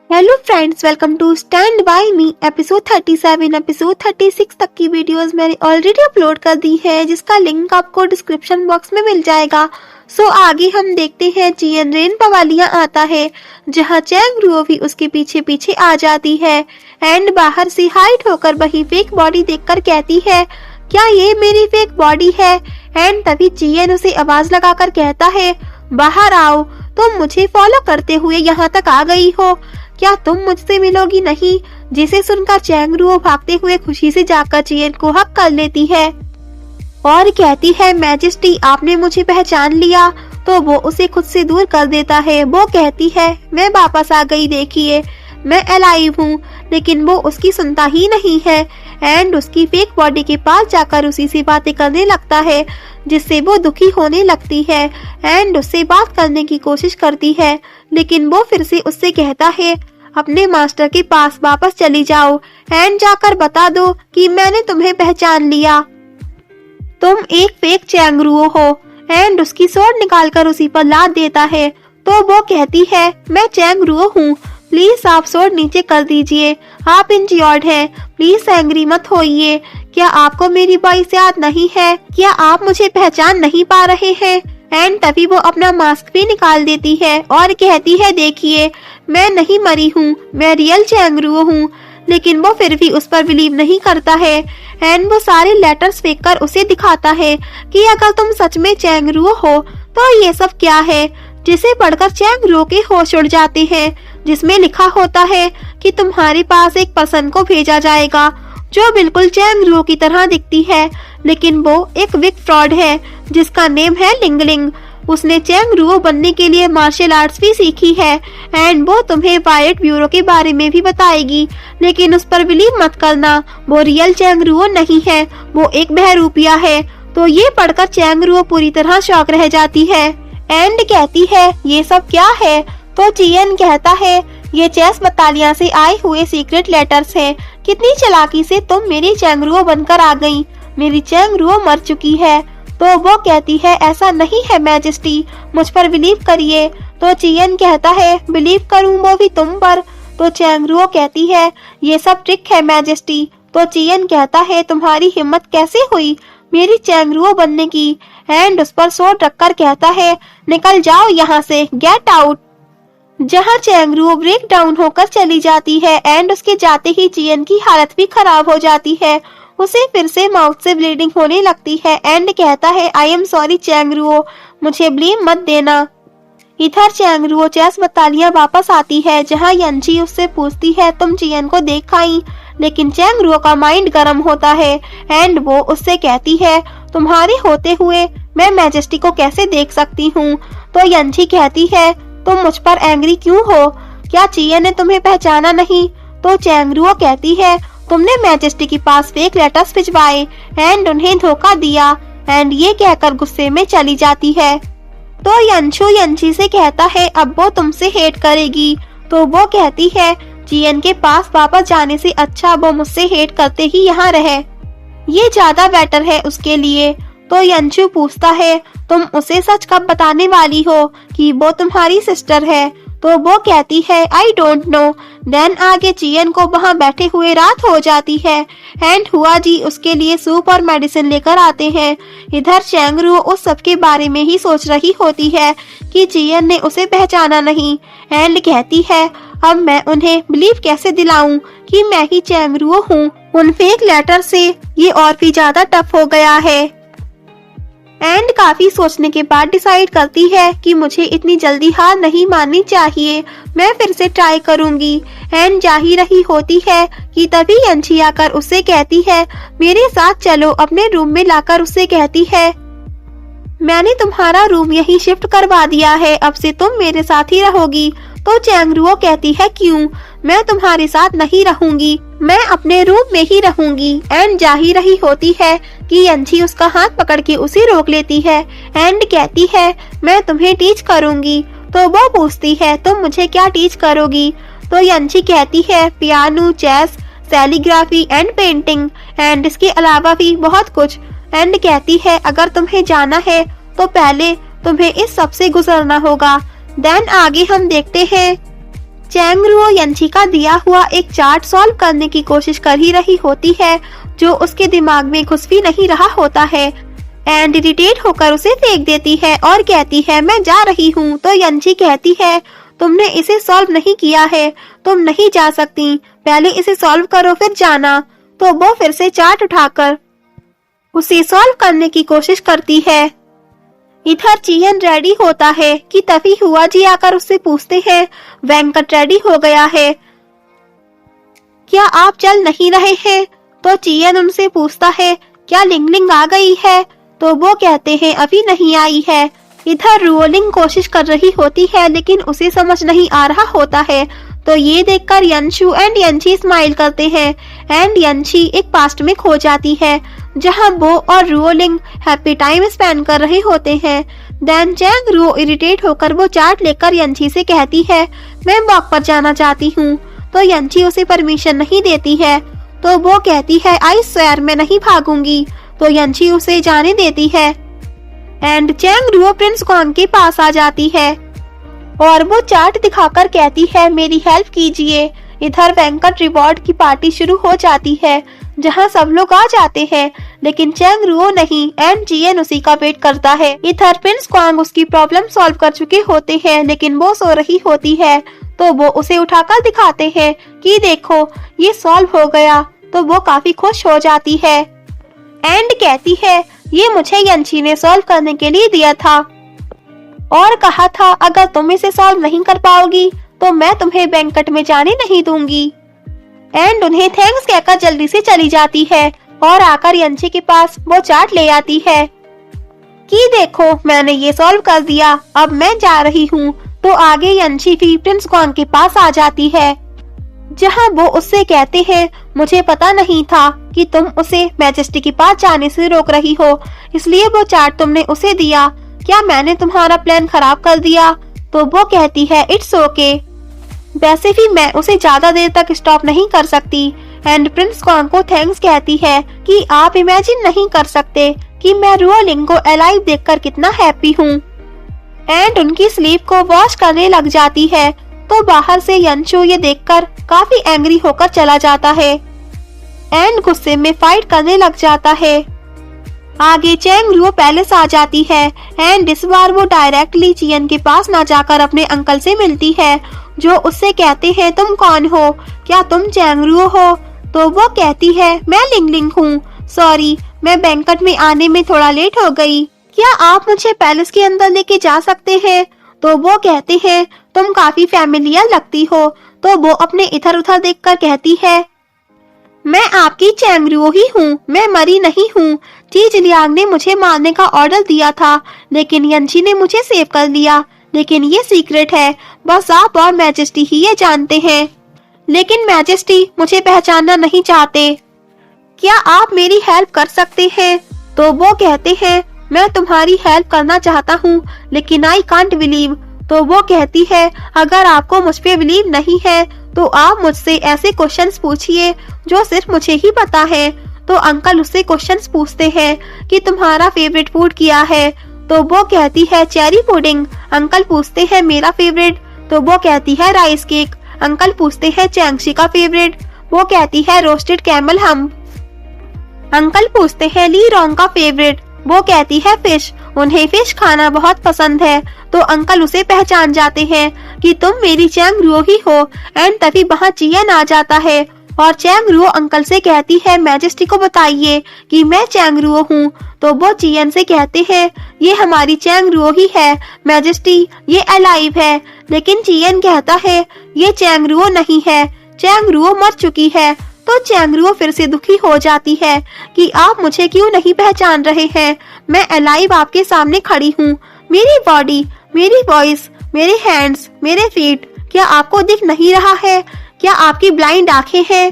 Hello friends, welcome to stand by me. Episode 37 episode 36 तक की videos मैंने already upload कर दी है, जिसका लिंक आपको डिस्क्रिप्शन बॉक्स में मिल जाएगा। सो आगे हम देखते हैं जियन रेन पवालियां आता है, जहां चैंग रुओ भी उसके पीछे पीछे आ जाती है एंड बाहर से हाइड होकर वही फेक बॉडी देखकर कहती है, क्या ये मेरी फेक बॉडी है? एंड तभी जियन उसे आवाज लगाकर कहता है, बाहर आओ, तुम मुझे फॉलो करते हुए यहाँ तक आ गई हो, क्या तुम मुझसे मिलोगी नहीं? जिसे सुनकर चैंग रुओ भागते हुए खुशी से जाकर जियन को हक कर लेती है और कहती है, मैजेस्टी आपने मुझे पहचान लिया। तो वो उसे खुद से दूर कर देता है। वो कहती है, मैं वापस आ गई, देखिए मैं अलाइव हूँ। लेकिन वो उसकी सुनता ही नहीं है एंड उसकी फेक बॉडी के पास जाकर उसी से बातें करने लगता है, जिससे वो दुखी होने लगती है एंड उससे बात करने की कोशिश करती है। लेकिन वो फिर से उससे कहता है, अपने मास्टर के पास वापस चली जाओ एंड जाकर बता दो कि मैंने तुम्हें पहचान लिया, तुम एक फेक चैंग रुओ हो। एंड उसकी स्वॉर्ड निकालकर उसी पर लाद देता है। तो वो कहती है, मैं चैंग रुओ हूँ, प्लीज आप स्वॉर्ड नीचे कर दीजिए, आप इंजर्ड हैं, प्लीज एंग्री मत होइए। क्या आपको मेरी वॉइस याद नहीं है? क्या आप मुझे पहचान नहीं पा रहे हैं? एंड तभी वो अपना मास्क भी निकाल देती है और कहती है, देखिए मैं नहीं मरी हूँ, मैं रियल चैंग रुओ हूँ। लेकिन वो फिर भी उस पर बिलीव नहीं करता है एंड वो सारे लेटर्स फेंक कर उसे दिखाता है कि अगर तुम सच में चैंग रुओ हो तो ये सब क्या है, जिसे पढ़कर चैंग रुओ के होश उड़ जाते हैं, जिसमें लिखा होता है कि तुम्हारे पास एक पर्सन को भेजा जाएगा जो बिल्कुल चैंग रुओ की तरह दिखती है, लेकिन वो एक विक फ्रॉड है जिसका नेम है लिंगलिंग। उसने चैंग रुओ बनने के लिए मार्शल आर्ट्स भी सीखी है एंड वो तुम्हें वायलेट ब्यूरो के बारे में भी बताएगी। लेकिन उस पर बिलीव मत करना, वो रियल चैंग रुओ नहीं है, वो एक बहरूपिया है। तो ये पढ़कर चैंग रुओ पूरी तरह शॉक रह जाती है एंड कहती है, ये सब क्या है? तो जियन कहता है, ये चेस बटालियन से आए हुए सीक्रेट लेटर्स हैं। कितनी चालाकी से तुम मेरी चैंग रुओ बनकर आ गई, मेरी चैंग रुओ मर चुकी है। तो वो कहती है, ऐसा नहीं है मैजेस्टी, मुझ पर बिलीव करिए। तो जियन कहता है, बिलीव करूं वो भी तुम पर? तो चैंग रुओ कहती है, ये सब ट्रिक है मैजेस्टी। तो जियन कहता है, तुम्हारी हिम्मत कैसे हुई मेरी चैंग रुओ बनने की? एंड उस पर स्वॉर्ड रखकर कहता है, निकल जाओ यहाँ से, गेट आउट। जहाँ चैंग रुओ ब्रेक डाउन होकर चली जाती है एंड उसके जाते ही जियन की हालत भी खराब हो जाती है। उसे फिर से माउथ से ब्लीडिंग होने लगती है एंड कहता है, आई एम सॉरी चैंग रुओ, मुझे ब्लेम मत देना। इधर चैंग रुओ चेस बटालियन वापस आती है, जहाँ यंची उससे पूछती है, तुम जियन को देख आई? लेकिन चैंग रुओ का माइंड गर्म होता है एंड वो उससे कहती है, तुम्हारे होते हुए मैं मैजेस्टी को कैसे देख सकती हूँ? तो यंची कहती है, तुम मुझ पर एंग्री क्यों हो? क्या जियन ने तुम्हें पहचाना नहीं? तो चैंग रुओ कहती है, तुमने मैजेस्टी के पास फेक लेटर्स भिजवाए एंड उन्हें धोखा दिया। एंड ये कहकर गुस्से में चली जाती है। तो यंशु यंची से कहता है, अब वो तुमसे हेट करेगी। तो वो कहती है, जियन के पास वापस जाने से अच्छा वो मुझसे हेट करते ही यहाँ रहे, ये ज्यादा बेटर है उसके लिए। तो यंशु पूछता है, तुम उसे सच कब बताने वाली हो कि वो तुम्हारी सिस्टर है? तो वो कहती है, आई डोंट नो। देन आगे जियन को वहाँ बैठे हुए रात हो जाती है एंड हुआ जी उसके लिए सूप और मेडिसिन लेकर आते हैं। इधर चैंग रुओ उस सब के बारे में ही सोच रही होती है कि जियन ने उसे पहचाना नहीं एंड कहती है, अब मैं उन्हें बिलीव कैसे दिलाऊं कि मैं ही चैंग रुओ हूँ? उन फेक लेटर से ये और भी ज्यादा टफ हो गया है एंड काफी सोचने के बाद डिसाइड करती है कि मुझे इतनी जल्दी हार नहीं माननी चाहिए, मैं फिर से ट्राई करूंगी। एंड जा ही रही होती है कि तभी यंची आकर उससे कहती है, मेरे साथ चलो। अपने रूम में लाकर उससे कहती है, मैंने तुम्हारा रूम यही शिफ्ट करवा दिया है, अब से तुम मेरे साथ ही रहोगी। तो चैंग रुओ कहती है, क्यों? मैं तुम्हारे साथ नहीं रहूंगी, मैं अपने रूम में ही रहूंगी। एंड जा ही रही होती है कि यंची उसका हाथ पकड़ के उसे रोक लेती है एंड कहती है, मैं तुम्हें टीच करूंगी। तो वो पूछती है, तुम मुझे क्या टीच करोगी? तो यंची कहती है, piano, chess, calligraphy and painting एंड इसके अलावा भी बहुत कुछ। एंड कहती है, अगर तुम्हें जाना है तो पहले तुम्हें इस सब से गुजरना होगा। देन आगे हम देखते हैं चैंग रुओ यंची का दिया हुआ एक चार्ट सॉल्व करने की कोशिश कर ही रही होती है, जो उसके दिमाग में घुस भी नहीं रहा होता है। एंड इरिटेट होकर उसे फेंक देती है और कहती है मैं जा रही हूँ। तो यंची कहती है तुमने इसे सॉल्व नहीं किया है, तुम नहीं जा सकती, पहले इसे सॉल्व करो फिर जाना। तो वो फिर से चार्ट उठाकर उसे सॉल्व करने की कोशिश करती है। इधर चियन रेडी होता है कि तभी हुआ जी आकर उससे पूछते हैं वेंकट रेडी हो गया है, क्या आप चल नहीं रहे हैं? तो चियन उनसे पूछता है क्या लिंगलिंग आ गई है? तो वो कहते हैं अभी नहीं आई है। इधर रुओलिंग कोशिश कर रही होती है लेकिन उसे समझ नहीं आ रहा होता है। तो ये देखकर यंशु एंड यंची स्माइल करते हैं एंड यंची एक पास्ट में खो जाती है जहां वो और रुओलिंग हैप्पी टाइम स्पेंड कर रहे होते हैं। देन चैंग रुओ इरिटेट होकर वो चार्ट लेकर यंची से कहती है मैं वॉक पर जाना चाहती हूँ। तो यंची उसे परमिशन नहीं देती है। तो वो कहती है आई स्वेयर मैं नहीं भागूंगी। तो यंची उसे जाने देती है एंड चैंग रुओ प्रिंस क्वांग के पास आ जाती है और वो चार्ट दिखाकर कहती है मेरी हेल्प कीजिए। इधर वेंकट रिवॉर्ड की पार्टी शुरू हो जाती है जहां सब लोग आ जाते हैं लेकिन चैंग रुओ नहीं एंड जियन उसी का वेट करता है। इधर प्रिंस क्वांग उसकी प्रॉब्लम सॉल्व कर चुके होते हैं लेकिन वो सो रही होती है। तो वो उसे उठाकर दिखाते हैं कि देखो ये सॉल्व हो गया। तो वो काफी खुश हो जाती है एंड कहती है ये मुझे यंची ने सॉल्व करने के लिए दिया था और कहा था अगर तुम इसे सॉल्व नहीं कर पाओगी तो मैं तुम्हें वेंकट में जाने नहीं दूंगी। एंड उन्हें थैंक्स कहकर जल्दी से चली जाती है और आकर यंची के पास वो चार्ट ले आती है कि देखो मैंने ये सॉल्व कर दिया, अब मैं जा रही हूँ। तो आगे यंची भी प्रिंस क्वांग के पास आ जाती है जहां वो उससे कहते हैं मुझे पता नहीं था कि तुम उसे मैजेस्टी के पास जाने से रोक रही हो, इसलिए वो चार्ट तुमने उसे दिया। क्या मैंने तुम्हारा प्लान खराब कर दिया? तो वो कहती है इट्स ओके, वैसे भी मैं उसे ज्यादा देर तक स्टॉप नहीं कर सकती। एंड प्रिंस क्वांग को थैंक्स कहती है कि आप इमेजिन नहीं कर सकते कि मैं रुओलिंग को अलाइव देखकर कितना हैप्पी हूँ। एंड उनकी स्लीव को वॉश करने लग जाती है। तो बाहर से यंशु ये देखकर काफी एंग्री होकर चला जाता है एंड गुस्से में फाइट करने लग जाता है। आगे चैंग रुओ पैलेस आ जाती है एंड इस बार वो डायरेक्टली चियन के पास ना जाकर अपने अंकल से मिलती है जो उससे कहते हैं तुम कौन हो, क्या तुम चैंग रुओ हो? तो वो कहती है मैं लिंगलिंग हूँ, सॉरी मैं बैंकट में आने में थोड़ा लेट हो गई, क्या आप मुझे पैलेस के अंदर लेके जा सकते हैं? तो वो कहते हैं तुम काफी फैमिलियर लगती हो। तो वो अपने इधर उधर देखकर कहती है मैं आपकी चैंग रुओ ही हूँ, मैं मरी नहीं हूँ। जी जिलियांग ने मुझे मारने का ऑर्डर दिया था लेकिन यंची ने मुझे सेव कर लिया, लेकिन ये सीक्रेट है, बस आप और मैजेस्टी ही ये जानते हैं। लेकिन मैजेस्टी मुझे पहचानना नहीं चाहते, क्या आप मेरी हेल्प कर सकते हैं? तो वो कहते हैं मैं तुम्हारी हेल्प करना चाहता हूँ लेकिन आई कांट बिलीव। तो वो कहती है अगर आपको मुझ पे बिलीव नहीं है तो आप मुझसे ऐसे क्वेश्चंस पूछिए जो सिर्फ मुझे ही पता है। तो अंकल उससे क्वेश्चंस पूछते हैं कि तुम्हारा फेवरेट फूड क्या है? तो वो कहती है चेरी पुडिंग। अंकल पूछते हैं मेरा फेवरेट? तो वो कहती है राइस केक। अंकल पूछते हैं चैंगशी का फेवरेट? वो कहती है रोस्टेड कैमल हम्प। अंकल पूछते हैं ली रोंग का फेवरेट? वो कहती है फिश, उन्हें फिश खाना बहुत पसंद है। तो अंकल उसे पहचान जाते हैं कि तुम मेरी चैंग रुओ ही हो। एंड तभी वहाँ चियन आ जाता है और चैंग रुओ अंकल से कहती है मैजेस्टी को बताइए कि मैं चैंग रुओ हूँ। तो वो चियन से कहते हैं ये हमारी चैंग रुओ ही है मैजेस्टी, ये अलाइव है। लेकिन चियन कहता है ये चैंग रुओ नहीं है, चैंग रुओ मर चुकी है। तो चैंग रुओ फिर से दुखी हो जाती है कि आप मुझे क्यों नहीं पहचान रहे हैं, मैं अलाइव आपके सामने खड़ी हूँ। मेरी बॉडी, मेरी वॉइस, मेरे हैंड्स, मेरे फीट, क्या आपको दिख नहीं रहा है? क्या आपकी ब्लाइंड आंखें हैं?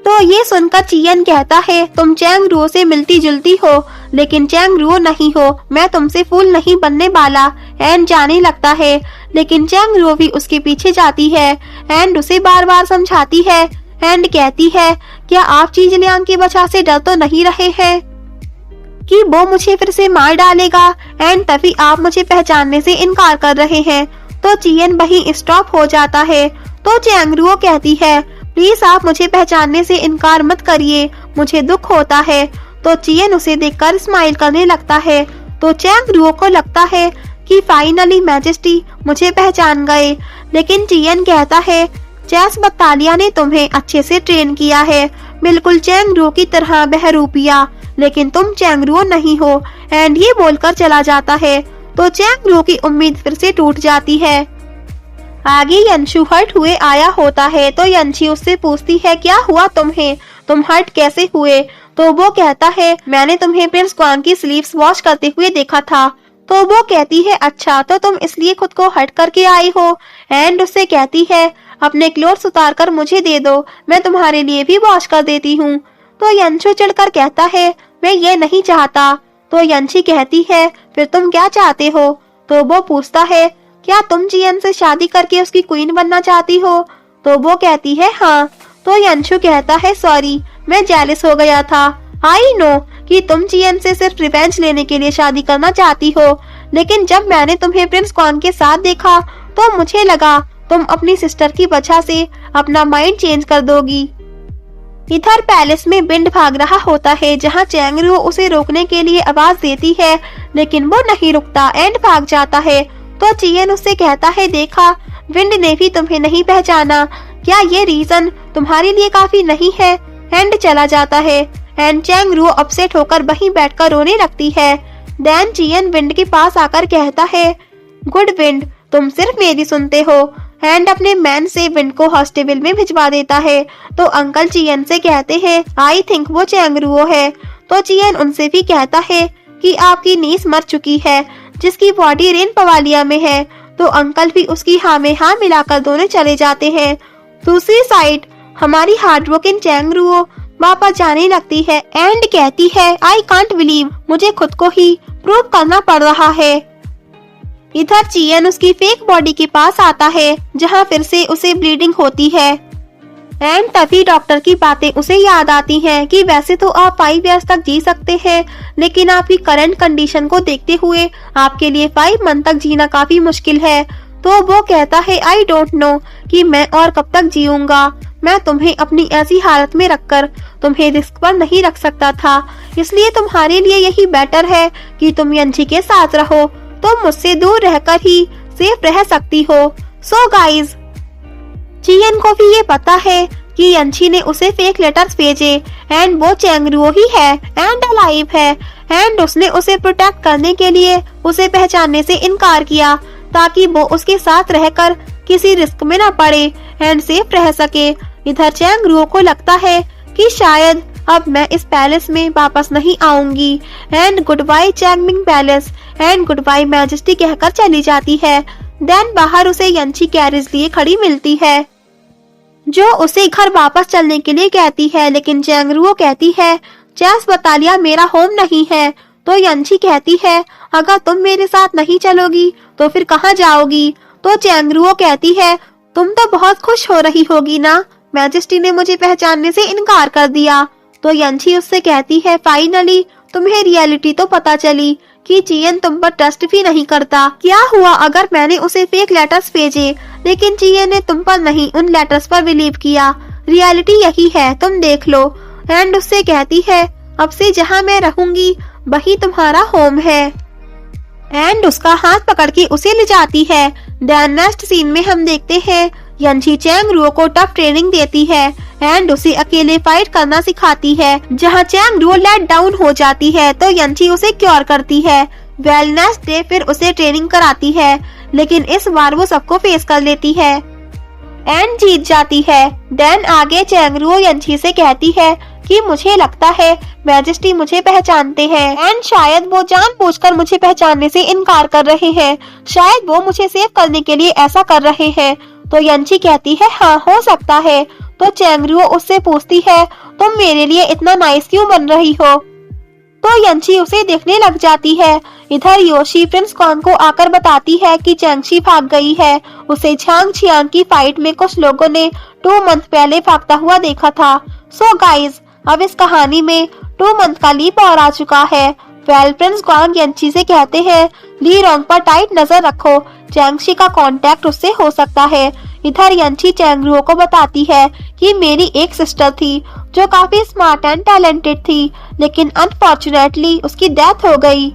तो ये सुनकर चियन कहता है तुम चैंग रुओ से मिलती जुलती हो लेकिन चैंग रुओ नहीं हो, मैं तुमसे फूल नहीं बनने वाला। एंड जाने लगता है लेकिन चैंग रुओ भी उसके पीछे जाती है एंड उसे बार बार समझाती है एंड कहती है क्या आप चीजलियांग की वजह से डर तो नहीं रहे हैं कि वो मुझे फिर से मार डालेगा? एंड तभी आप मुझे पहचानने से इनकार कर रहे हैं। तो चियन वहीं स्टॉप हो जाता है। तो चैंगरुओ कहती है, प्लीज आप मुझे पहचानने से इनकार मत करिए, मुझे दुख होता है। तो चियन उसे देखकर स्माइल करने लगता है। तो चैंगरुओ को लगता है कि फाइनली मैजेस्टी मुझे पहचान गए। लेकिन चियन कहता है, चैस बटालिया ने तुम्हें अच्छे से ट्रेन किया है, बिल्कुल चैंगरुओ की तरह बहरूपिया, लेकिन तुम चैंगरुओ नहीं हो। एंड ये बोलकर चला जाता है। तो चैंगरुओ की उम्मीद फिर से टूट जाती है। आगे यंशु हर्ट हुए आया होता है। तो यंशी उससे पूछती है, क्या हुआ तुम्हें, तुम हर्ट कैसे हुए? तो वो कहता है, मैंने तुम्हें प्रिंस क्वान की स्लीव्स वॉश करते हुए देखा था। तो वो कहती है, अच्छा तो तुम इसलिए खुद को हर्ट करके आई हो। एंड उससे कहती है, अपने क्लोथ्स उतार कर मुझे दे दो, मैं तुम्हारे लिए भी वॉश कर देती हूँ। तो यंशु चिढ़कर कहता है, मैं ये नहीं चाहता। तो यंशी कहती है, फिर तुम क्या चाहते हो? तो वो पूछता है, क्या तुम चियन से शादी करके उसकी क्वीन बनना चाहती हो? तो वो कहती है, हाँ। तो यंशु कहता है, सॉरी मैं जेलस हो गया था। आई नो कि तुम चियन से सिर्फ रिवेंज लेने के लिए शादी करना चाहती हो, लेकिन जब मैंने तुम्हें प्रिंस क्वान के साथ देखा तो मुझे लगा तुम अपनी सिस्टर की वजह से अपना माइंड चेंज कर दोगी। इधर पैलेस में विंड भाग रहा होता है, जहाँ चैंगरुओ उसे रोकने के लिए आवाज देती है, लेकिन वो नहीं रुकता एंड भाग जाता है। तो चियन उससे कहता है, देखा विंड ने भी तुम्हें नहीं पहचाना, क्या ये रीजन तुम्हारे लिए काफी नहीं है? एंड चला जाता है। एंड चैंगरुओ अपसेट होकर वहीं बैठकर रोने लगती है। देन चियन विंड के पास आकर कहता है, गुड विंड, तुम सिर्फ मेरी सुनते हो। एंड अपने मैन से विंड को हॉस्टेबल में भिजवा देता है। तो अंकल चियन से कहते हैं, आई थिंक वो चैंगरुओ है। तो चियन उनसे भी कहता है कि आपकी नीस मर चुकी है, जिसकी बॉडी रेन पवालिया में है। तो अंकल भी उसकी हाँ में हाँ मिलाकर दोनों चले जाते हैं। दूसरी साइड हमारी हार्डवर्किंग चैंगरुओ वापस जाने लगती है एंड कहती है, आई कांट बिलीव, मुझे खुद को ही प्रूव करना पड़ रहा है। इधर चियन उसकी फेक बॉडी के पास आता है, जहाँ फिर से उसे ब्लीडिंग होती है। एंड तभी डॉक्टर की बातें उसे याद आती हैं कि वैसे तो आप 5 इयर्स तक जी सकते हैं, लेकिन आपकी करंट कंडीशन को देखते हुए आपके लिए 5 मंथ तक जीना काफी मुश्किल है। तो वो कहता है, आई डोंट नो कि मैं और कब तक जीऊंगा। मैं तुम्हें अपनी ऐसी हालत में रखकर तुम्हें रिस्क पर नहीं रख सकता था, इसलिए तुम्हारे लिए यही बेटर है कि तुम यंशी के साथ रहो। तुम मुझसे दूर रहकर ही सेफ रह सकती हो। सो गाइज, चियन को भी ये पता है कि यंशी ने उसे फेक लेटर्स भेजे एंड वो चैंगरुओ ही है एंड अलाइव है। एंड उसने उसे प्रोटेक्ट करने के लिए उसे पहचानने से इनकार किया, ताकि वो उसके साथ रहकर किसी रिस्क में न पड़े एंड सेफ रह सके। इधर चैंगरुओ को लगता है कि शायद अब मैं इस पैलेस में वापस नहीं आऊंगी। एंड गुड बाय चैंगमिंग palace and good bye majesty कहकर चली जाती है। देन बाहर उसे यंशी कैरेज लिए खड़ी मिलती है, जो उसे घर वापस चलने के लिए कहती है, लेकिन चैंगरुओ कहती है, चैस बटालिया मेरा होम नहीं है। तो यंशी कहती है, अगर तुम मेरे साथ नहीं चलोगी तो फिर कहाँ जाओगी? तो चैंगरुओ कहती है, तुम तो बहुत खुश हो रही होगी ना, मैजेस्टी ने मुझे पहचानने से इनकार कर दिया। तो यंशी उससे कहती है, फाइनली तुम्हें रियलिटी तो पता चली कि चियन तुम पर ट्रस्ट भी नहीं करता। क्या हुआ अगर मैंने उसे फेक लेटर्स भेजे, लेकिन चियन ने तुम पर नहीं उन लेटर्स पर बिलीव किया। रियलिटी यही है, तुम देख लो। एंड उससे कहती है, अब से जहाँ मैं रहूंगी वही तुम्हारा होम है। एंड उसका हाथ पकड़ के उसे ले जाती है। देन नेक्स्ट सीन में हम देखते हैं यंशी चैंगरुओ को टफ ट्रेनिंग देती है एंड उसे अकेले फाइट करना सिखाती है। जहाँ चैंगरुओ लेट डाउन हो जाती है तो यंशी उसे क्योर करती है। वेल नेक्स्ट डे फिर उसे ट्रेनिंग कराती है, लेकिन इस बार वो सबको फेस कर लेती है एंड जीत जाती है। देन आगे चैंगरुओ यंशी से कहती है कि मुझे लगता है मैजेस्टी मुझे पहचानते हैं एंड शायद वो जानबूझकर मुझे पहचानने से इनकार कर रहे हैं। शायद वो मुझे सेव करने के लिए ऐसा कर रहे हैं। तो यंशी कहती है, हाँ हो सकता है। तो चैंगरुओ उससे पूछती है, तुम मेरे लिए इतना नाइस क्यों बन रही हो? तो यंशी उसे देखने लग जाती है। इधर योशी प्रिंस क्वान को आकर बताती है कि चैंगशी भाग गई है। उसे झांग छियांग की फाइट में कुछ लोगों ने 2 मंथ पहले भागता हुआ देखा था। सो गाइज, अब इस कहानी में 2 मंथ का लीप और आ चुका है। वेल फ्रेंड्स, ग्वांग यांची से कहते हैं ली रोंग पर टाइट नजर रखो, चैंगशी का कांटेक्ट उससे हो सकता है। इधर यांची चैंगरुओ को बताती है कि मेरी एक सिस्टर थी जो काफी स्मार्ट एंड टैलेंटेड थी, लेकिन अनफॉर्चुनेटली उसकी डेथ हो गई।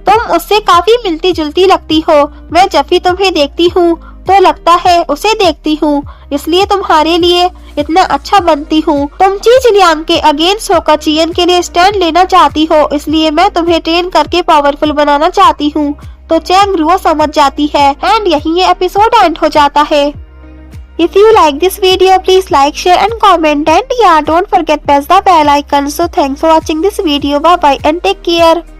तुम उससे काफी मिलती जुलती लगती हो, मैं जब भी तुम्हें देखती हूँ तो लगता है उसे देखती हूँ, इसलिए तुम्हारे लिए इतना अच्छा बनती हूँ। तुम ची जिलियांग के अगेंस्ट होकर चियन के लिए स्टैंड लेना चाहती हो, इसलिए मैं तुम्हें ट्रेन करके पावरफुल बनाना चाहती हूँ। तो चैंगरुओ समझ जाती है एंड यहीं ये एपिसोड एंड हो जाता है। If you like this video, please like, share and comment, and yeah, don't forget press the bell icon. So thanks for watching this video. Bye bye and take care.